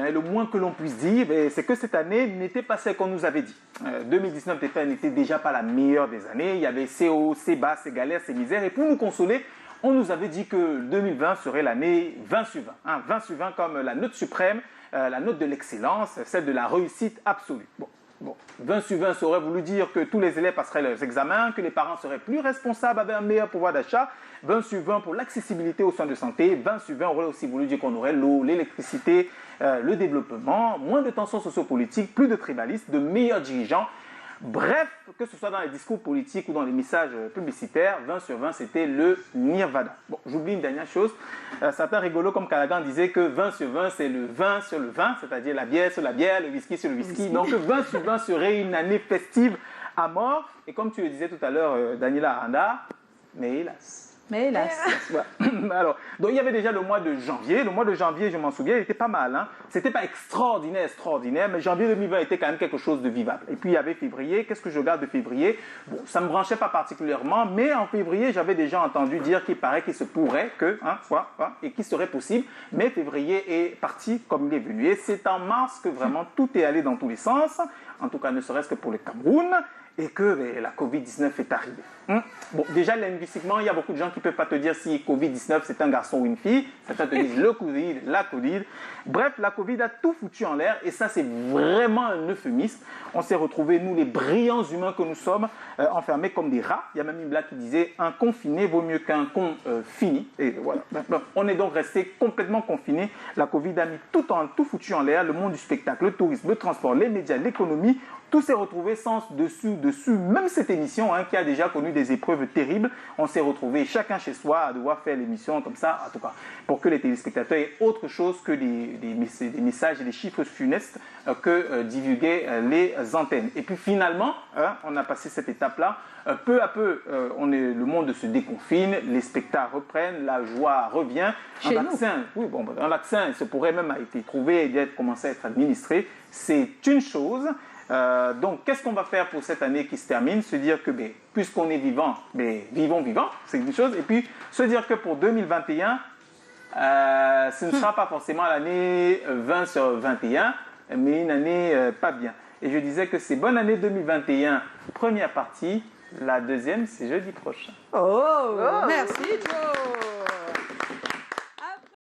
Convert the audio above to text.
Et le moins que l'on puisse dire, c'est que cette année n'était pas celle qu'on nous avait dit. 2019 n'était déjà pas la meilleure des années. Il y avait ses hauts, ses bas, ses galères, ses misères. Et pour nous consoler, on nous avait dit que 2020 serait l'année 20 sur 20. 20 sur 20 comme la note suprême, la note de l'excellence, celle de la réussite absolue. Bon, 20 sur 20, ça aurait voulu dire que tous les élèves passeraient leurs examens, que les parents seraient plus responsables, avaient un meilleur pouvoir d'achat. 20 sur 20 pour l'accessibilité aux soins de santé. 20 sur 20 aurait aussi voulu dire qu'on aurait l'eau, l'électricité, le développement, moins de tensions sociopolitiques, plus de tribalistes, de meilleurs dirigeants. Bref, que ce soit dans les discours politiques ou dans les messages publicitaires, 20 sur 20, c'était le nirvana. Bon, j'oublie une dernière chose. Certains rigolos comme Callaghan disaient que 20 sur 20, c'est le vin sur le vin, c'est-à-dire la bière sur la bière, le whisky sur le whisky. Donc 20 sur 20 serait une année festive à mort. Et comme tu le disais tout à l'heure, Daniela Aranda, mais hélas. Mais hélas. Alors, donc il y avait déjà le mois de janvier. Le mois de janvier, je m'en souviens, il était pas mal. Hein. C'était pas extraordinaire, mais janvier 2020 était quand même quelque chose de vivable. Et puis il y avait février. Qu'est-ce que je garde de février? Bon, ça me branchait pas particulièrement, mais en février, j'avais déjà entendu dire qu'il paraît qu'il se pourrait que, et qu'il serait possible. Mais février est parti comme il est venu. Et c'est en mars que vraiment tout est allé dans tous les sens. En tout cas, ne serait-ce que pour le Cameroun. Et que la Covid-19 est arrivée. Bon, déjà, linguistiquement, il y a beaucoup de gens qui ne peuvent pas te dire si Covid-19 c'est un garçon ou une fille. Certains te disent le Covid, la Covid. Bref, la Covid a tout foutu en l'air et ça, c'est vraiment un euphémisme. On s'est retrouvés, nous, les brillants humains que nous sommes, enfermés comme des rats. Il y a même une blague qui disait un confiné vaut mieux qu'un fini. Et voilà. On est donc restés complètement confinés. La Covid a mis tout foutu en l'air. Le monde du spectacle, le tourisme, le transport, les médias, l'économie. Tout s'est retrouvé sans dessus. Même cette émission qui a déjà connu des épreuves terribles, on s'est retrouvé chacun chez soi à devoir faire l'émission comme ça, en tout cas, pour que les téléspectateurs aient autre chose que des messages et des chiffres funestes que divulguaient les antennes. Et puis finalement, on a passé cette étape-là. Peu à peu, le monde se déconfine, les spectacles reprennent, la joie revient. Un vaccin, il se pourrait même a été trouvé et commencé à être administré. C'est une chose. Donc, qu'est-ce qu'on va faire pour cette année qui se termine? Se dire que, puisqu'on est vivant, vivons, c'est une chose. Et puis, se dire que pour 2021, ce ne sera pas forcément l'année 20 sur 21, mais une année pas bien. Et je disais que c'est bonne année 2021, première partie. La deuxième, c'est jeudi prochain. Oh, merci Joe.